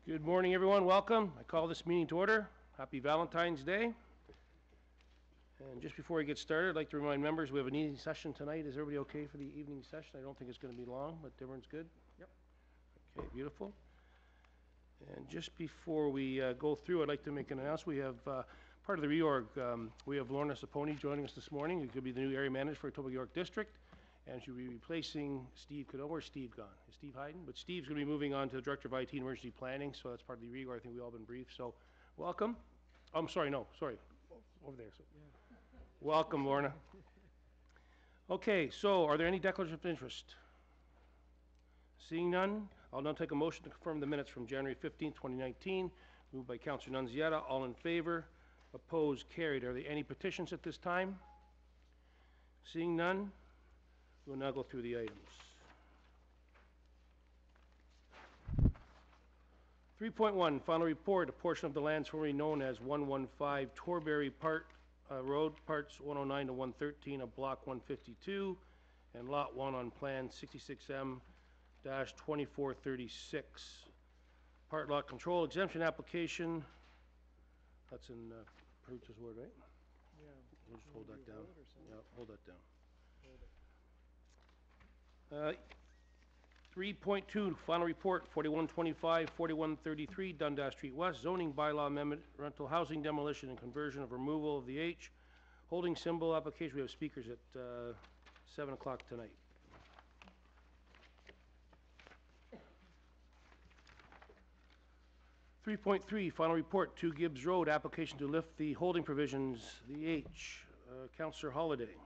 Good morning, everyone. Welcome. I call this meeting to order. Happy Valentine's Day. And just before we get started, I'd like to remind members we have an evening session tonight. Is everybody okay for the evening session? I don't think it's going to be long, but everyone's good? Yep. Okay, beautiful. And just before we go through, I'd like to make an announcement. We have part of the reorg. We have Lorna Saponi joining us this morning. Who could be the new area manager for Etobicoke District. And she'll be replacing Steve Cadeau. Where's Steve gone? Is Steve hiding? But Steve's going to be moving on to the Director of IT and Emergency Planning, so that's part of the reorg. I think we've all been briefed. So, welcome. I'm sorry, no, sorry. Over there. So. Yeah. Welcome, Lorna. Okay, so are there any declarations of interest? Seeing none, I'll now take a motion to confirm the minutes from January 15, 2019. Moved by Councillor Nunziata. All in favor? Opposed? Carried. Are there any petitions at this time? Seeing none, we'll now go through the items. 3.1, final report, a portion of the lands formerly known as 115 Torberry Road, parts 109 to 113 of Block 152, and Lot 1 on Plan 66M-2436. Part lot control exemption application. That's in Pruitt's word, right? Yeah. We'll just hold that down. Yeah, hold that down. 3.2, final report, 4125, 4133 Dundas Street West, zoning bylaw amendment, rental housing demolition and conversion of removal of the H. Holding symbol application, we have speakers at 7 o'clock tonight. Three point three, final report, 2 Gibbs Road, application to lift the holding provisions, the H. Councillor Holiday.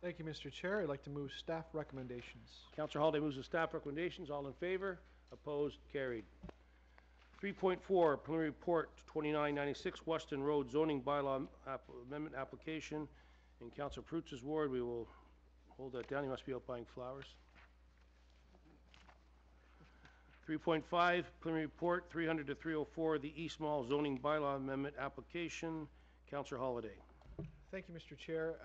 Thank you, Mr. Chair. I'd like to move staff recommendations. Councillor Holiday moves the staff recommendations. All in favor? Opposed? Carried. 3.4, preliminary report, 2996 Weston Road zoning bylaw amendment application. In Councillor Pruitt's ward, we will hold that down. He must be out buying flowers. 3.5, preliminary report, 300 to 304, the East Mall zoning bylaw amendment application. Councillor Holiday. Thank you, Mr. Chair.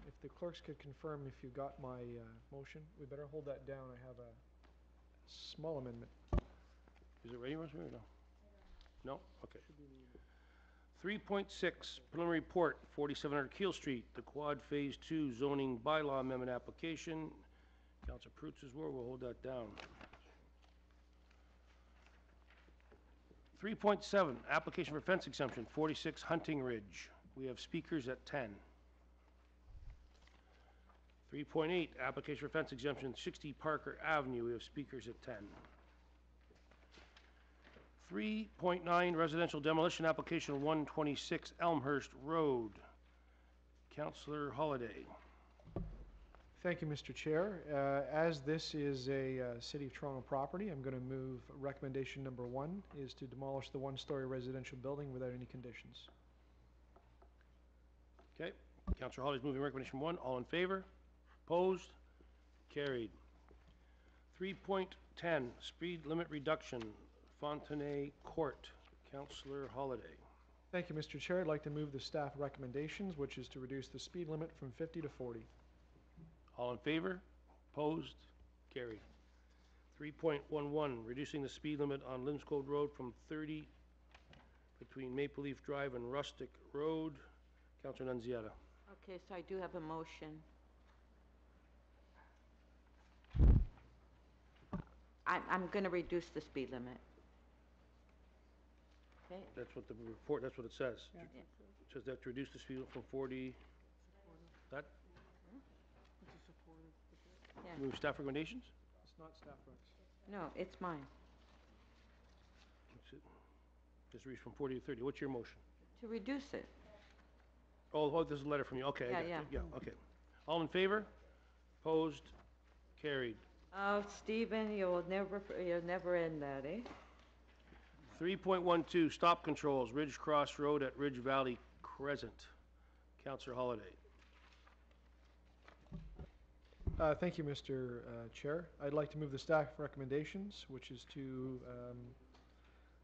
If the clerks could confirm if you got my motion, we better hold that down. I have a small amendment. Is it ready, Rosemary, or no? No? Okay. 3.6, preliminary report, 4700 Keel Street, the Quad Phase 2 zoning bylaw amendment application. Councillor Pruitt's word, we'll hold that down. 3.7, application for fence exemption, 46 Hunting Ridge. We have speakers at 10. 3.8, application for fence exemption, 60 Parker Avenue. We have speakers at 10. 3.9, residential demolition application, 126 Elmhurst Road. Councillor Holiday. Thank you, Mr. Chair. As this is a City of Toronto property, I'm going to move recommendation number 1 is to demolish the 1-story residential building without any conditions. Okay. Councillor Holly's moving recommendation 1. All in favor? Opposed? Carried. 3.10, speed limit reduction, Fontenay Court. Councillor Holiday. Thank you, Mr. Chair. I'd like to move the staff recommendations, which is to reduce the speed limit from 50 to 40. All in favor? Opposed? Carried. 3.11, reducing the speed limit on Linscode Road from 30 between Maple Leaf Drive and Rustic Road. Councillor Nunziata. Okay, so I do have a motion. I'm going to reduce the speed limit. Okay. That's what the report, that's what it says. Yeah. It says that to reduce the speed limit from 40. That? Yeah. Move staff recommendations? It's not staff recs. No, it's mine. What's it? Just reach from 40 to 30. What's your motion? To reduce it. Oh, this is a letter from you. Okay, I got you. Yeah, okay. All in favor? Opposed? Carried. Oh, Stephen, you'll never end that, eh? 3.12, stop controls, Ridge Cross Road at Ridge Valley Crescent. Councillor Holiday. Thank you, Mr. Chair. I'd like to move the staff recommendations, which is to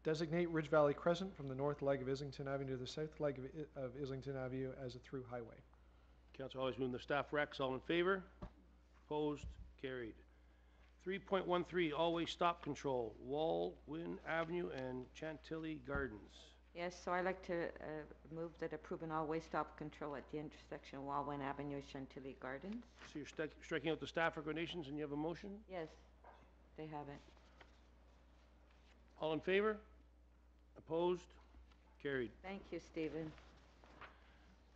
designate Ridge Valley Crescent from the north leg of Islington Avenue to the south leg of Islington Avenue as a through highway. Councillor Holly's moving the staff recs. All in favor? Opposed? Carried. 3.13, always stop control, Walwyn Avenue and Chantilly Gardens. Yes, so I'd like to move that approve an all-way stop control at the intersection of Walwyn Avenue, Chantilly Gardens. So you're striking out the staff recommendations and you have a motion? Yes, they have it. All in favor? Opposed? Carried. Thank you, Stephen.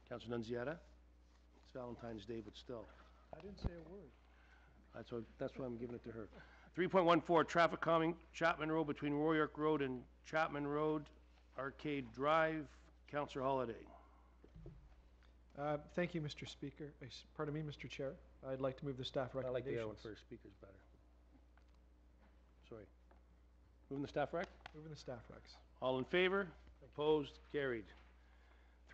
Councilor Nunziata? It's Valentine's Day, but still. I didn't say a word. That's why I'm giving it to her. 3.14, traffic calming Chapman Road between Roy York Road and Chapman Road, Arcade Drive. Councilor Holiday. Thank you, Mr. Speaker. Pardon me, Mr. Chair. I'd like to move the staff I like recommendations. the other one first, speaker's better. Sorry. Moving the staff rec? Moving the staff recs. All in favor? Opposed? Carried.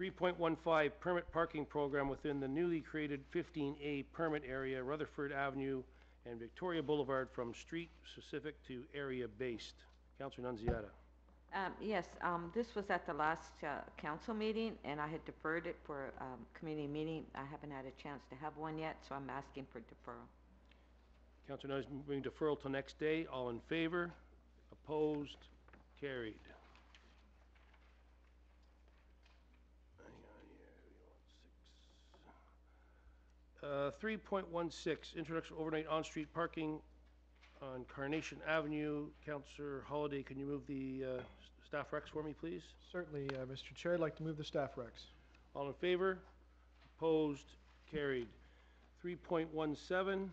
3.15, permit parking program within the newly created 15A permit area, Rutherford Avenue and Victoria Boulevard from street-specific to area-based. Councilor Nunziata. Yes, this was at the last council meeting, and I had deferred it for community meeting. I haven't had a chance to have one yet, so I'm asking for deferral. Councilor Nunziata, moving deferral till next day. All in favor? Opposed? Carried. 3.16, introduction of overnight on-street parking on Carnation Avenue. Councilor Holiday, can you move the staff recs for me, please? Certainly, Mr. Chair. I'd like to move the staff recs. All in favor? Opposed? Carried. 3.17,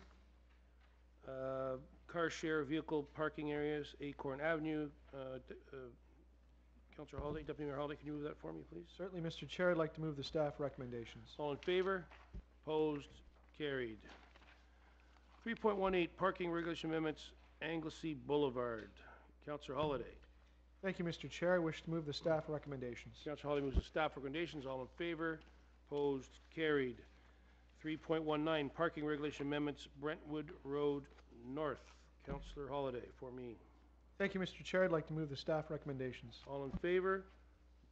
car share vehicle parking areas, Acorn Avenue. Councilor Holiday, Deputy Mayor Holiday, can you move that for me, please? Certainly, Mr. Chair. I'd like to move the staff recommendations. All in favor? Opposed? Carried. 3.18, parking regulation amendments, Anglesey Boulevard. Councilor Holiday. Thank you, Mr. Chair. I wish to move the staff recommendations. Councilor Holiday moves the staff recommendations. All in favor? Opposed? Carried. 3.19, parking regulation amendments, Brentwood Road North. Councilor Holiday, for me. Thank you, Mr. Chair. I'd like to move the staff recommendations. All in favor?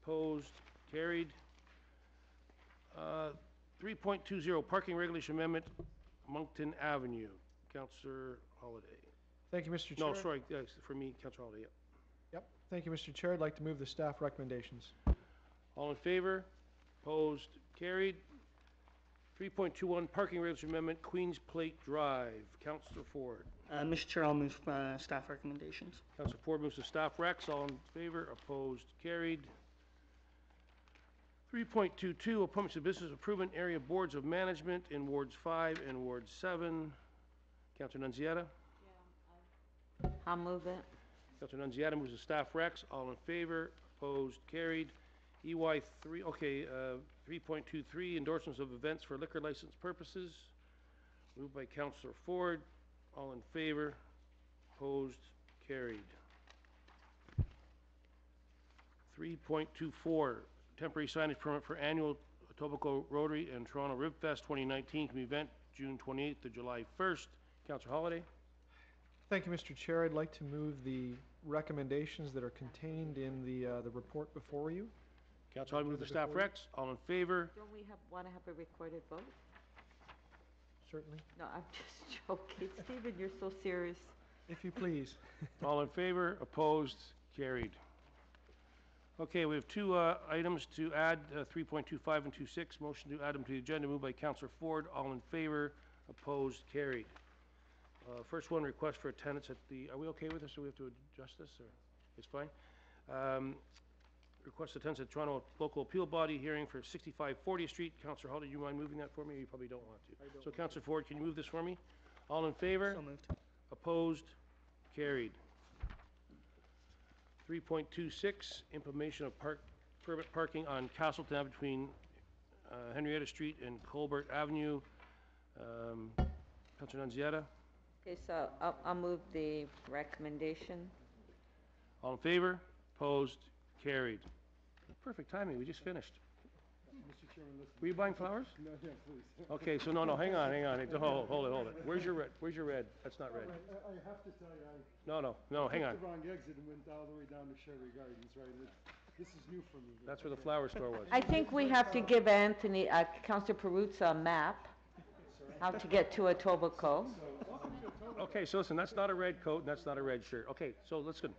Opposed? Carried. 3.20, parking regulation amendment, Moncton Avenue. Councilor Holiday. Thank you, Mr. Chair. No, sorry, yes, for me, Councilor Holiday, Yep. Thank you, Mr. Chair. I'd like to move the staff recommendations. All in favor? Opposed? Carried. 3.21, parking regulation amendment, Queens Plate Drive. Councilor Ford. Mr. Chair, I'll move staff recommendations. Councilor Ford moves to staff recs. All in favor? Opposed? Carried. 3.22, appointments to business improvement area boards of management in Wards 5 and Ward 7. Councilor Nunziata. I'll move it. Councilor Nunziata moves to staff recs. All in favor? Opposed? Carried. EY 3, okay, 3.23, endorsements of events for liquor license purposes. Moved by Councilor Ford. All in favor? Opposed? Carried. 3.24, temporary signage permit for annual Etobicoke Rotary and Toronto Ribfest 2019 community event, June 28th to July 1st. Councilor Holiday. Thank you, Mr. Chair. I'd like to move the recommendations that are contained in the report before you. Councilor Holiday, move the staff recs. All in favor? Don't we want to have a recorded vote? Certainly. No, I'm just joking. Stephen, you're so serious. If you please. All in favor? Opposed? Carried. Okay, we have two items to add, 3.25 and 26. Motion to add them to the agenda moved by Councilor Ford. All in favor? Opposed? Carried. First one, request for attendance at the, are we okay with this? Do we have to adjust this, or it's fine? Request attendance at Toronto Local Appeal Body hearing for 65 40th Street. Councilor Holiday, do you mind moving that for me? You probably don't want to. So Councilor Ford, can you move this for me? All in favor? So moved. Opposed? Carried. 3.26, implementation of permit parking on Castleton Ave between Henrietta Street and Colbert Avenue. Councilor Nunziata. Okay, so I'll move the recommendation. All in favor? Opposed? Carried. Perfect timing, we just finished. Mr. Chairman, listen. Were you buying flowers? No, yeah, please. Okay, so no, hang on. Hold it. Where's your red? Where's your red? That's not red. I have to tell you, No, hang on. took the wrong exit and went all the way down to Sherry Gardens, right? This is new for me. That's where the flower store was. I think we have to give Anthony, Councilor Perruzza a map, how to get to Etobicoke. Okay, so listen, that's not a red coat, and that's not a red shirt. Okay, so listen,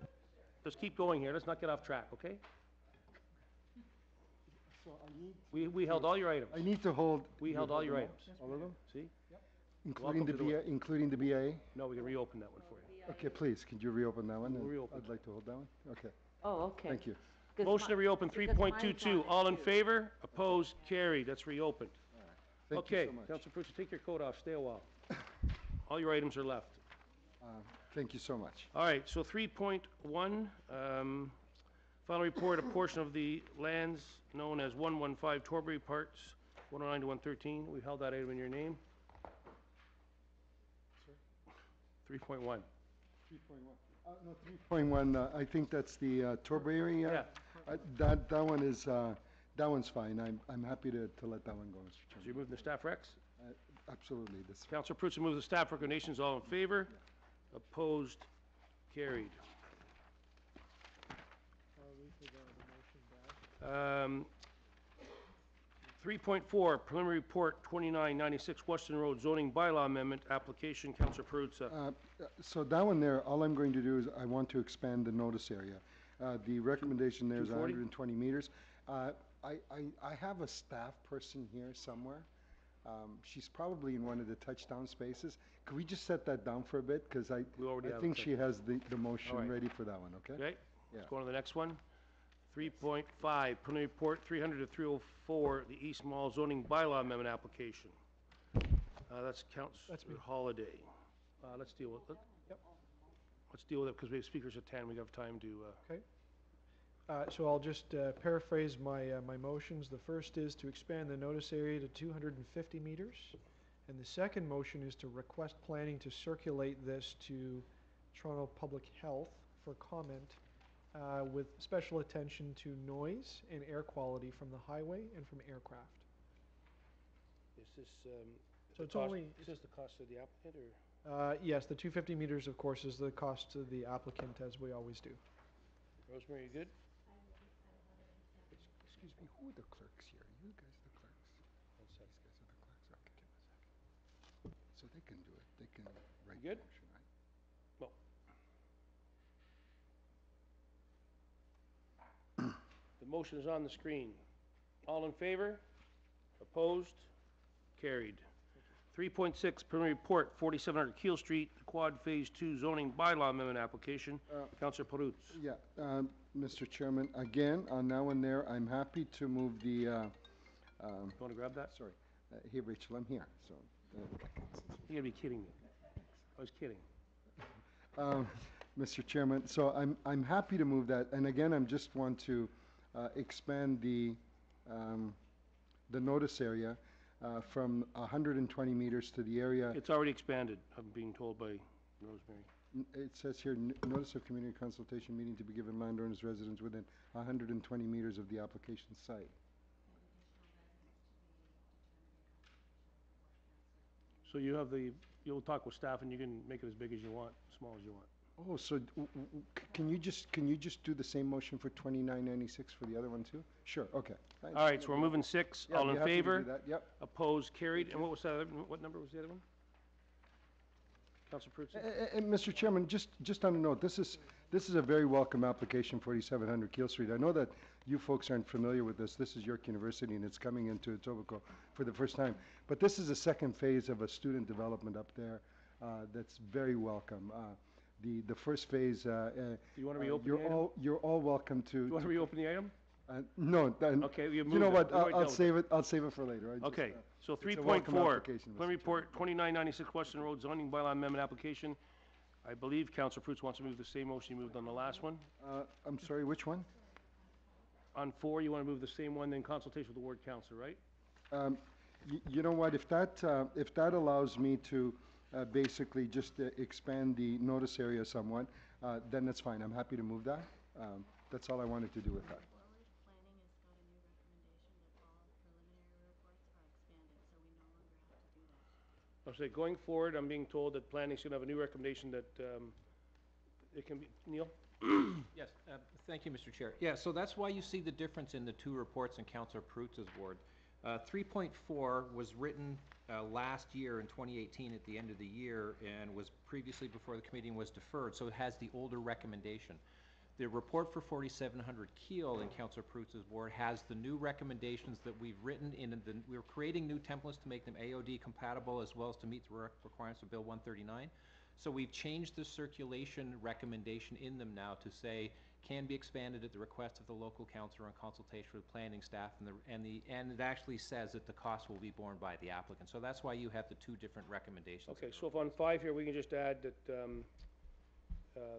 let's keep going here, let's not get off track, okay? So I need, We held all your items. I need to hold. We you held all hold your them items. All of them? See? Including the Welcome to the BA, including the BIA? No, we can reopen that one for you. Okay, please, could you reopen that one? We'll And reopen I'd like to hold that one. Okay, Oh, okay. thank you. 'Cause Motion to mi- reopen because 3.22, mine's on all it in too. favor? Opposed? Carried, that's reopened. Thank you Okay, so much. Councilor Pruitt, take your coat off, stay a while. All your items are left. Thank you so much. All right, so 3.1, final report, a portion of the lands known as 115 Torbury Parks, 109 to 113. We held that item in your name. 3.1. 3.1. No, 3.1, I think that's the Torbury. Yeah. That one is, that one's fine. I'm happy to let that one go, Mr. So Chairman. you're moving the staff recs? Absolutely. This, Councilor Pruitt moves the staff recommendations. All in favor? Opposed? Carried. 3.4, preliminary report 2996 Weston Road zoning bylaw amendment application. Councilor Pruitt. So that one there, all I'm going to do is I want to expand the notice area. The recommendation there is 240? 120 meters. I have a staff person here somewhere. She's probably in one of the touchdown spaces. Could we just set that down for a bit? Because We already I have think it. she has the motion right. ready for that one, okay? Okay, Yeah. let's go on to the next one. 3.5, preliminary report 300 to 304, the East Mall zoning bylaw amendment application. That's That's me. Councilor Holiday. Let's deal with it. Yep. Let's deal with it because we have speakers at 10. We have time to, Okay. So I'll just paraphrase my motions. The first is to expand the notice area to 250 meters. And the second motion is to request planning to circulate this to Toronto Public Health for comment with special attention to noise and air quality from the highway and from aircraft. is this, So it's only, is this the cost of the applicant or? yes, the 250 meters, of course, is the cost to the applicant, as we always do. Rosemary, you good? Excuse me, who are the clerks here? You guys the clerks? One These second. guys are the clerks? Okay, give me a second. So they can do it. They can write good? the motion, right? Well. The motion is on the screen. All in favor? Opposed? Carried. 3.6, preliminary report, 4700 Keel Street, Quad Phase 2 zoning bylaw amendment application. Councilor Pruitt. Yeah, Mr. Chairman, again, on that one there, I'm happy to move the, You want to grab that? sorry, here, Rachel, I'm here, so. You gotta be kidding me. I was kidding. Mr. Chairman, so I'm happy to move that, and again, I'm just want to expand the notice area from 120 meters to the area. It's already expanded, I'm being told by Rosemary. It says here, notice of community consultation meeting to be given landowners residents within 120 meters of the application site. So you have you'll talk with staff and you can make it as big as you want, small as you want. Oh, so can you just do the same motion for 2996 for the other one too? Sure, okay. Thanks. All right, so we're moving 6. Yeah, All be in happy to do favor? that, yep. Opposed? Carried. And what was that, what number was the other one? Councilor Pruitt? And Mr. Chairman, just on a note, this is a very welcome application, 4700 Keel Street. I know that you folks aren't familiar with this. This is York University and it's coming into Etobicoke for the first time. But this is a second phase of a student development up there that's very welcome. The first phase, Do you want to reopen the item? you're all welcome to. Do you want to reopen the item? No, Okay, we have you know moved what, it. We already I'll dealt with save it, I'll save it for later. I just, Okay, so it's a welcome 3.4, application, Mr. preliminary report 2996 Western Road zoning bylaw amendment application. I believe Councilor Pruitt wants to move the same motion he moved on the last one. I'm sorry, which one? On 4, you want to move the same one, then consultation with the ward council, right? You know what, if that allows me to basically just expand the notice area somewhat, then that's fine. I'm happy to move that. That's all I wanted to do with that. I'll say, going forward, I'm being told that planning's going to have a new recommendation that it can be, Neil? Yes, thank you, Mr. Chair. Yeah, so that's why you see the difference in the two reports in Councilor Pruitt's ward. 3.4 was written last year in 2018 at the end of the year and was previously before the committee and was deferred, so it has the older recommendation. The report for 4700 Keel in Councillor Prutz's board has the new recommendations that we've written we're creating new templates to make them AOD compatible as well as to meet the requirements of Bill 139. So we've changed the circulation recommendation in them now to say can be expanded at the request of the local councillor in consultation with planning staff, and it actually says that the cost will be borne by the applicant. So that's why you have the two different recommendations. Okay, so if on 5 here, we can just add that,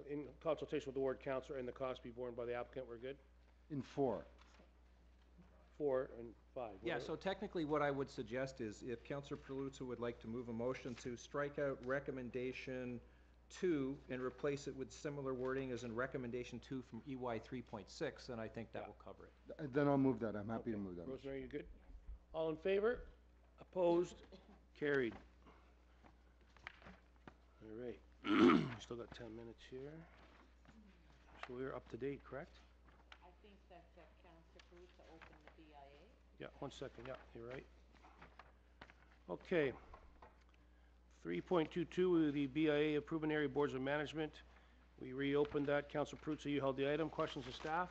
in consultation with the ward councillor and the cost be borne by the applicant, we're good? In 4. 4 and 5. Yeah, whatever. so technically what I would suggest is if Councillor Perluzza would like to move a motion to strike out recommendation 2 and replace it with similar wording as in recommendation 2 from EY 3.6, then I think that will cover it. Then I'll move that. I'm happy to move that. Rosemary, you good? All in favor? Opposed? Carried. All right. Still got 10 minutes here. So we're up to date, correct? I think that Councillor Perruzza opened the BIA. Yeah, 1 second. Yeah, you're right. Okay. 3.22, the BIA Approving Area Boards of Management. We reopened that. Councillor Perruzza, you held the item. Questions of staff?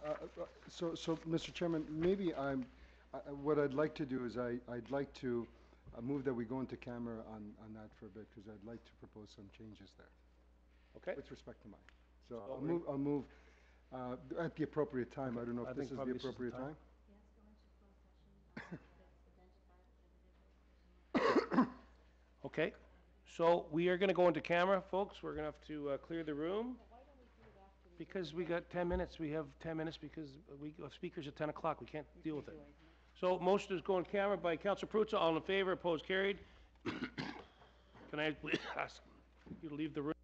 So, Mr. Chairman, maybe what I'd like to do is I'd like to move that we go into camera on that for a bit, because I'd like to propose some changes there. Okay. With respect to mine. So So I'll move at the appropriate time. I don't know I if this think is the probably this is the appropriate time. time. Okay. So we are going to go into camera, folks. We're going to have to clear the room. Because we got 10 minutes. We have 10 minutes because we have speakers at 10 o'clock. We can't deal with it. So motion is going camera by Councillor Perruzza. All in favor, opposed, carried. Can I please ask you to leave the room?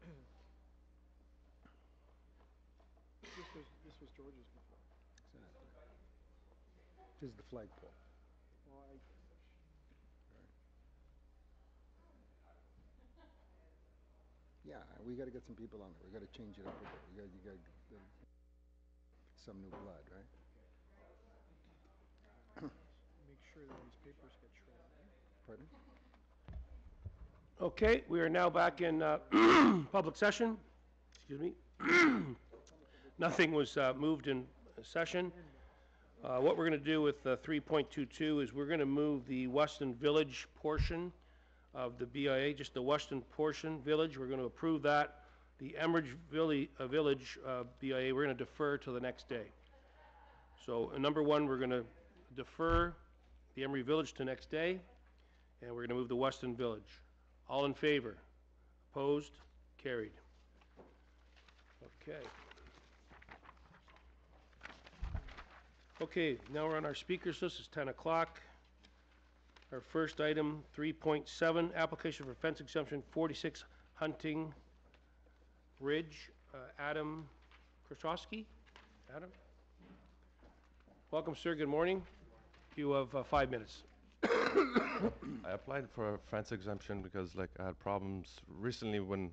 This was George's before. This is the flagpole. Well, Yeah, we gotta get some people on it. We gotta change it up a bit. You gotta, some new blood, right? make sure that these papers get shredded. Pardon? Okay, we are now back in public session. Excuse me. Nothing was moved in session. What we're going to do with 3.22 is we're going to move the Weston Village portion of the BIA, just the Weston portion village. We're going to approve that. The Emerald Village BIA, we're going to defer till the next day. So number one, we're going to defer the Emery Village to next day, and we're going to move the Weston Village. All in favor? Opposed? Carried. Okay. Okay, now we're on our speakers list. It's 10 o'clock. Our first item, 3.7, application for fence exemption 46 Hunting Ridge. Adam Kraszowski? Adam? Welcome, sir. Good morning. You have 5 minutes. I applied for a fence exemption because like I had problems recently when,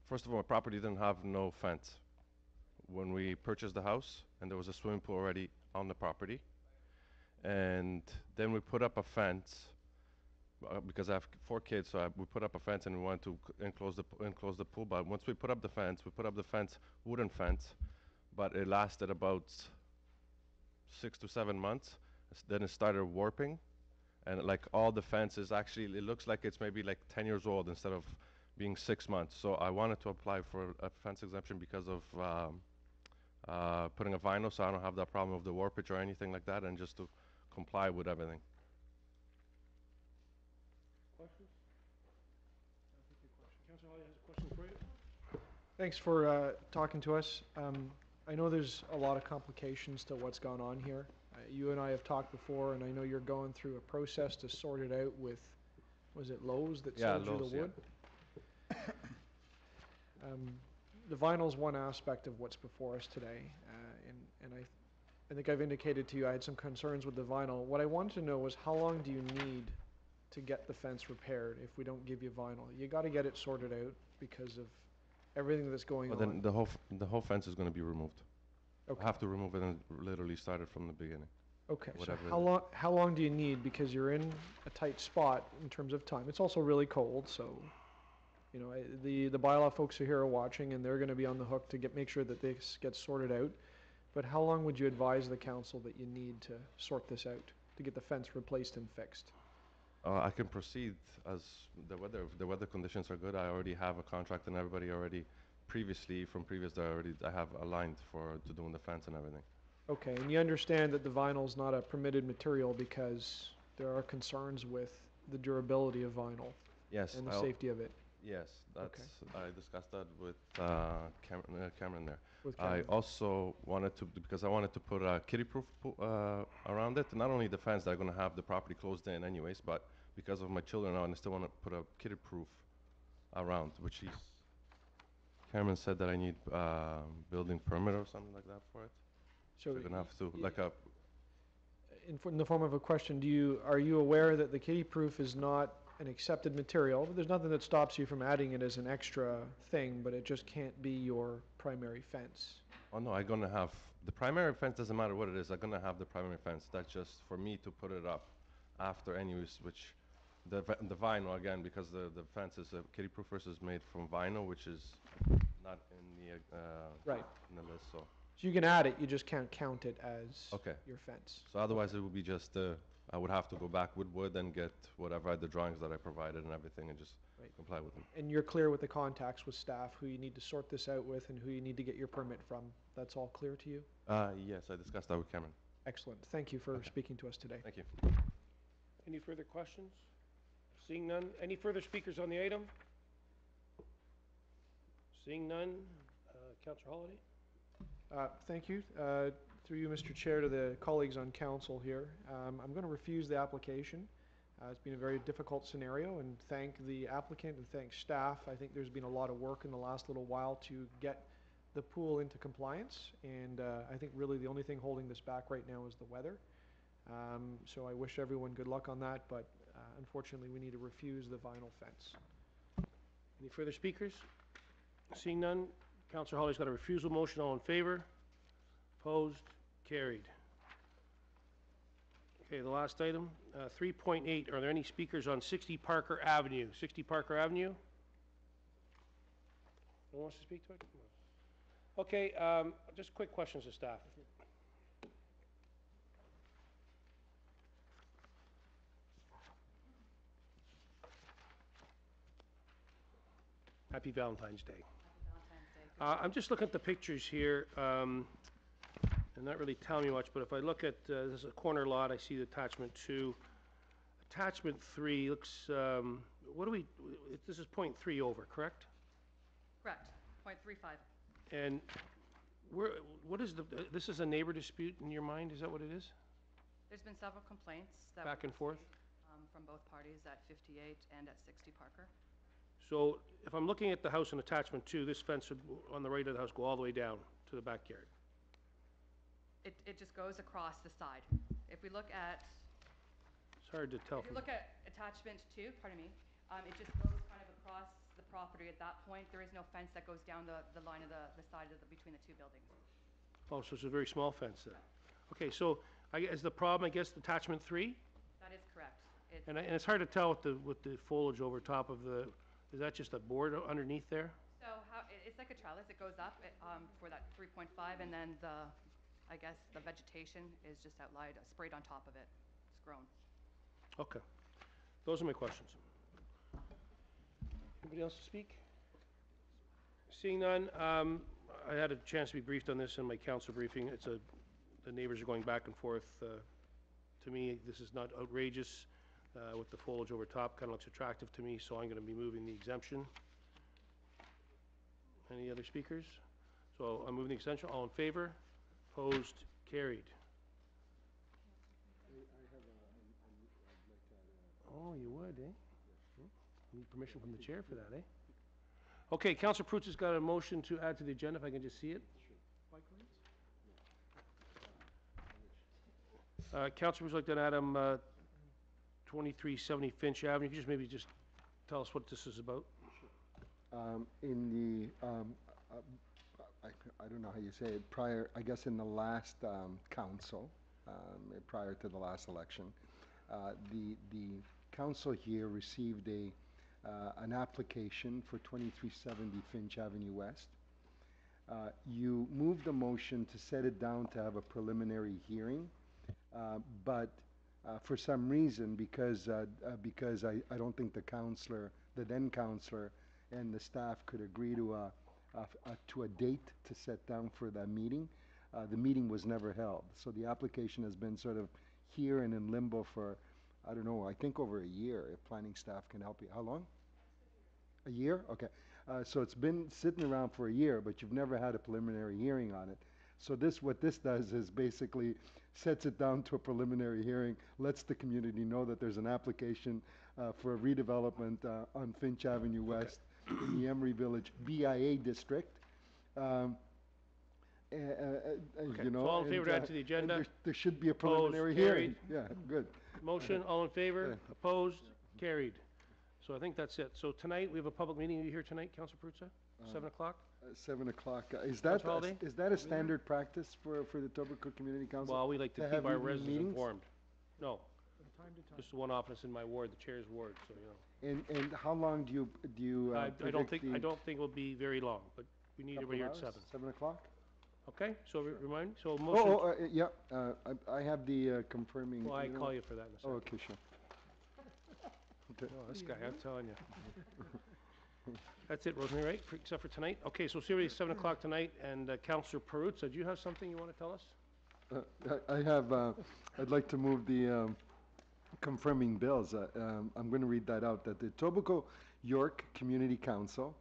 first of all, my property didn't have no fence. When we purchased the house and there was a swimming pool already on the property, and then we put up a fence because I have 4 kids, so we put up a fence and we wanted to enclose the pool. But once we put up the fence, wooden fence, but it lasted about 6 to 7 months. Then it started warping. And like all the fences, actually, it looks like it's maybe like 10 years old instead of being 6 months. So I wanted to apply for a fence exemption because of putting a vinyl, so I don't have that problem of the warpage or anything like that, and just to comply with everything. Questions? Councilor Holly has a question for you. Thanks for talking to us. I know there's a lot of complications to what's gone on here. You and I have talked before, and I know you're going through a process to sort it out with, was it Lowe's that sold you the wood? The vinyl's one aspect of what's before us today, and I think I've indicated to you I had some concerns with the vinyl. What I wanted to know was how long do you need to get the fence repaired if we don't give you vinyl? You got to get it sorted out because of everything that's going on. Then the whole fence is going to be removed. Okay. I have to remove it and literally start it from the beginning. Okay, so Whatever how long do you need, because you're in a tight spot in terms of time? It's also really cold, so, you know, the bylaw folks are here are watching, and they're gonna be on the hook to make sure that this gets sorted out. But how long would you advise the council that you need to sort this out, to get the fence replaced and fixed? I can proceed as the weather conditions are good. I already have a contract and everybody already I have aligned to doing the fence and everything. Okay, and you understand that the vinyl's not a permitted material because there are concerns with the durability of vinyl? Yes. And the safety of it? Yes, Okay. I discussed that with Cameron there. With I Cameron. also wanted to, because I wanted to put a kiddie-proof around it. Not only the fence that are going to have the property closed in anyways, but because of my children, I still want to put a kiddie-proof around, which Cameron said that I need building permit or something like that for it. So You're gonna have to, like a... in the form of a question, are you aware that the kiddie-proof is not an accepted material? There's nothing that stops you from adding it as an extra thing, but it just can't be your primary fence. Oh no, I'm gonna have, the primary fence doesn't matter what it is, I'm gonna have the primary fence. That's just for me to put it up after anyways, which the vinyl again, because the fence is kiddie-proof versus made from vinyl, which is not in the Right. in the list, so. So you can add it, you just can't count it as Okay. your fence. So otherwise it would be just, I would have to go back with wood and get whatever the drawings that I provided and everything and just Right. comply with them. And you're clear with the contacts with staff, who you need to sort this out with and who you need to get your permit from. That's all clear to you? Yes, I discussed that with Cameron. Excellent. Thank you for Okay. speaking to us today. Thank you. Any further questions? Seeing none. Any further speakers on the item? Seeing none. Councilor Holliday? Thank you. Through you, Mr. Chair, to the colleagues on council here. I'm going to refuse the application. It's been a very difficult scenario, and thank the applicant and thank staff. I think there's been a lot of work in the last little while to get the pool into compliance, and I think really the only thing holding this back right now is the weather. So I wish everyone good luck on that, but unfortunately we need to refuse the vinyl fence. Any further speakers? Seeing none, Councillor Holly's got a refusal motion. All in favor? Opposed? Carried. Okay, the last item, 3.8, are there any speakers on 60 Parker Avenue? 60 Parker Avenue? No one wants to speak to it? No. Okay, just quick questions to staff. Happy Valentine's Day. I'm just looking at the pictures here, and not really telling me much, but if I look at, this is a corner lot, I see the attachment 2. Attachment 3 looks, what do we, this is .3 over, correct? Correct, 0.35. And what is this is a neighbor dispute in your mind, is that what it is? There's been several complaints that Back and forth? from both parties at 58 and at 60 Parker. So if I'm looking at the house in attachment 2, this fence would, on the right of the house, go all the way down to the backyard. It just goes across the side. If we look at, It's hard to tell if you from, look at attachment 2, pardon me, it just goes kind of across the property at that point. There is no fence that goes down the line of the side of between the two buildings. oh, so it's a very small fence then. Okay, so is the problem, I guess, attachment 3? That is correct. And it's hard to tell with the foliage over top of the, is that just a board underneath there? So it's like a trellis. It goes up for that 3.5, and then I guess the vegetation is just outlined, sprayed on top of it. It's grown. Okay. Those are my questions. Anybody else to speak? Seeing none, I had a chance to be briefed on this in my council briefing. The neighbors are going back and forth. To me, this is not outrageous with the foliage over top. Kind of looks attractive to me, so I'm going to be moving the exemption. Any other speakers? So I'm moving the extension. All in favor? Opposed? Carried. Oh, you would, eh? Need permission from the chair for that, eh? Okay, Councillor Prutz has got a motion to add to the agenda, if I can just see it. Councillor Prutz, like that, Adam, 2370 Finch Avenue, could you just tell us what this is about? In the, I don't know how you say it, prior, I guess in the last council, prior to the last election, the council here received an application for 2370 Finch Avenue West. You moved a motion to set it down to have a preliminary hearing, but for some reason, because I don't think the then councillor and the staff could agree to a date to set down for that meeting, the meeting was never held. So the application has been sort of here and in limbo for, I don't know, I think over a year, if planning staff can help you. How long? A year? Okay. So it's been sitting around for a year, but you've never had a preliminary hearing on it. So what this does is basically sets it down to a preliminary hearing, lets the community know that there's an application for a redevelopment on Finch Avenue West in the Emery Village BIA district. Okay, You know, so all in favor to add and to the agenda? there should be a Opposed? preliminary hearing. Yeah, good. Motion, all in favor? Yeah. Opposed? Carried. So I think that's it. So tonight, we have a public meeting. Are you here tonight, Councillor Prutza? 7 o'clock? 7 o'clock. Is Councillor Holiday? that a standard practice for the Etobicoke Community Council? Well, we like to To keep have our evening residents meetings? informed. No, From time to time. just the one office in my ward, the chair's ward, so, you know. And how long do you I don't think, predict I don't think it'll be very long, but we need couple everybody here at hours? 7. 7 o'clock? Okay, so remind, so motion, Yeah, I have the confirming. well, I email. call you for that in a Oh, second. okay, sure. Oh, this guy, I'm telling you. That's it, Rosemary, right, except for tonight? Okay, so seriously, 7 o'clock tonight, and Councillor Perruzza, do you have something you want to tell us? I have, I'd like to move the confirming bills. I'm going to read that out, that the Etobicoke York Community Council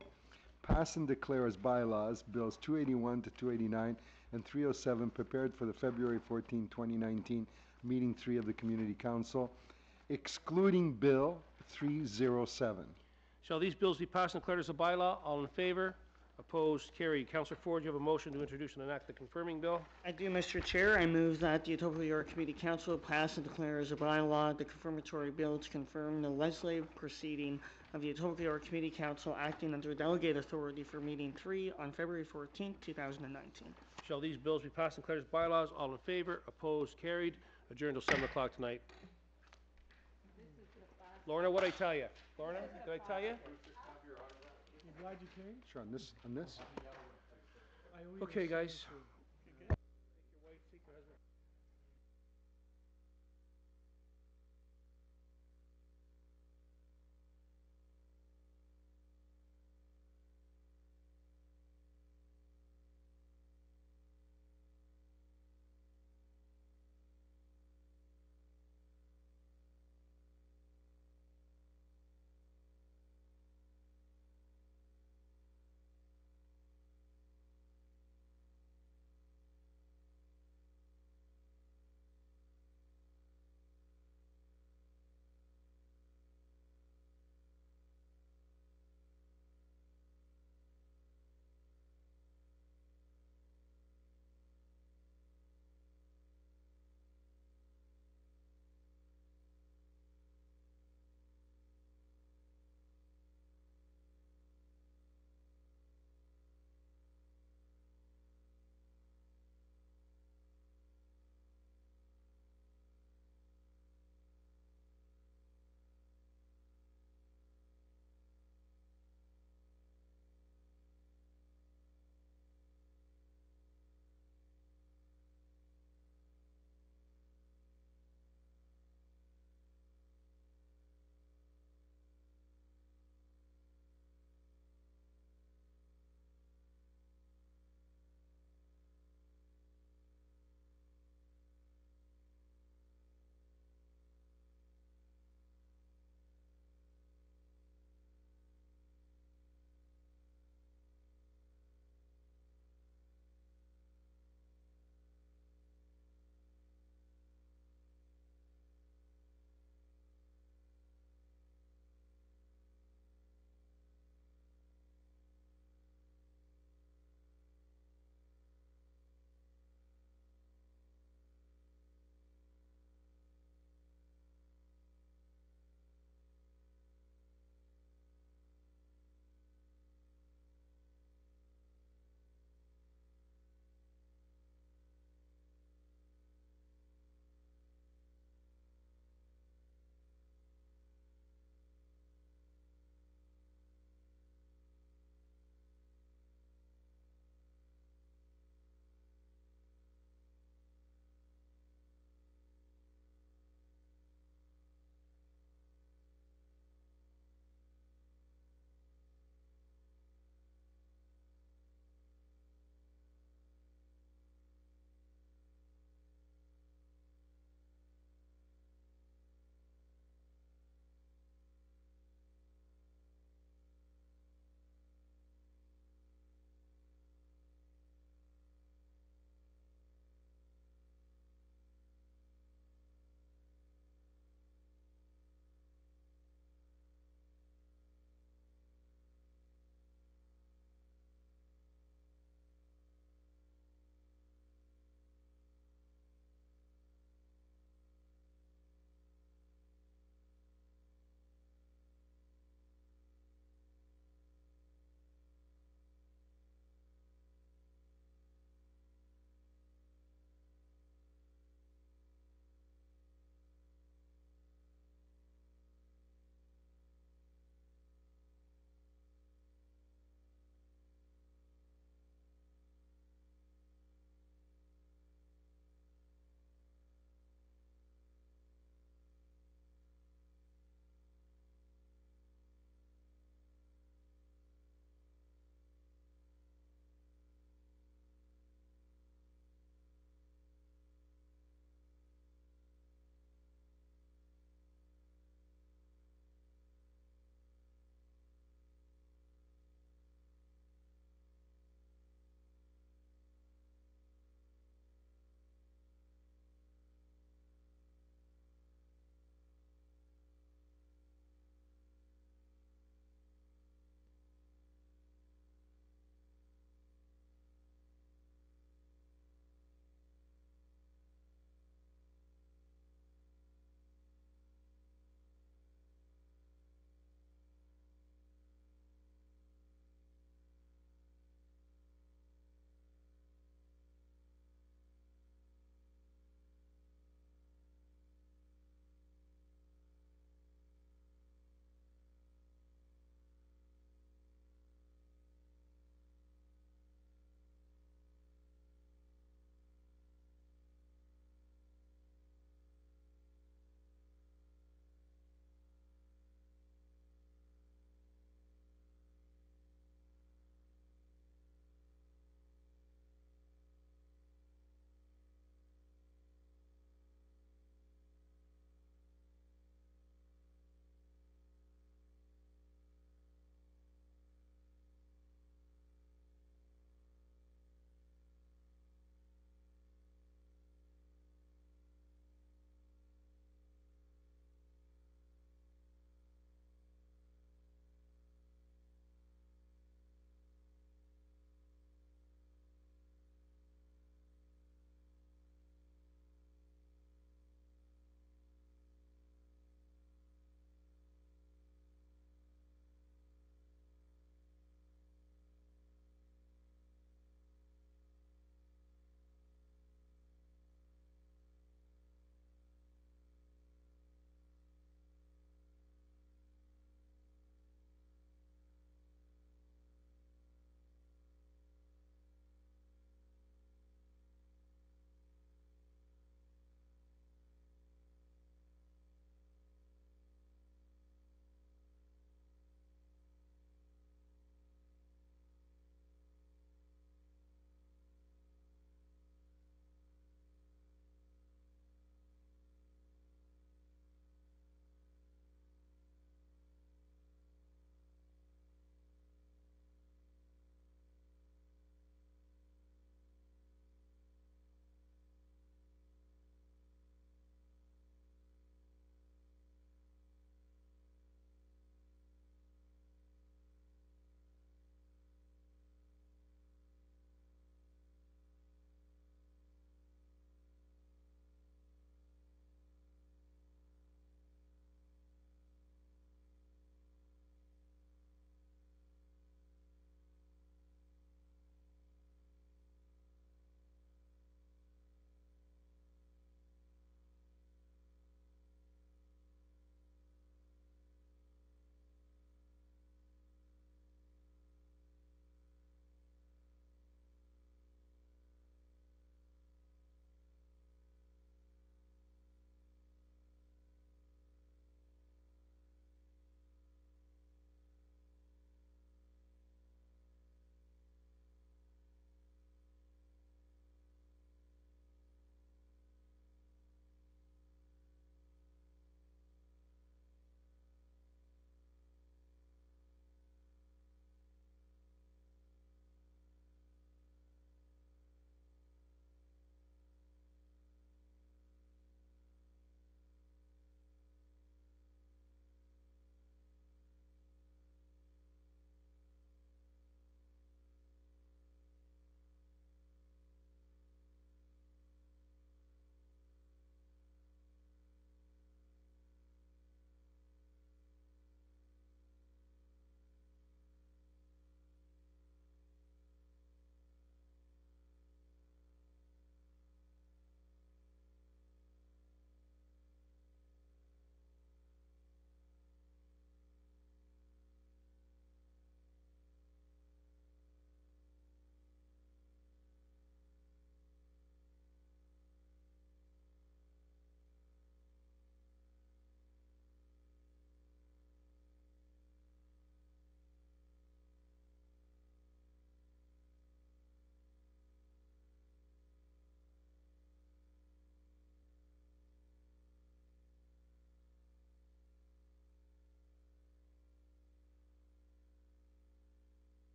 pass and declare as bylaws bills 281 to 289 and 307 prepared for the February 14, 2019 meeting 3 of the Community Council. excluding Bill 307. Shall these bills be passed and declared as a bylaw? All in favor? Opposed? Carried. Councillor Ford, you have a motion to introduce and enact the confirming bill. I do, Mr. Chair. I move that the Etobicoke York Community Council pass and declare as a bylaw the confirmatory bill to confirm the legislative proceeding of the Etobicoke York Community Council acting under delegate authority for meeting 3 on February 14th, 2019. Shall these bills be passed and declared as bylaws? All in favor? Opposed? Carried. Adjourned till 7 o'clock tonight. Lorna, what'd I tell you? Lorna, did I tell you? I'm glad you came. Sure, on this? I owe you a Okay, guys. signature.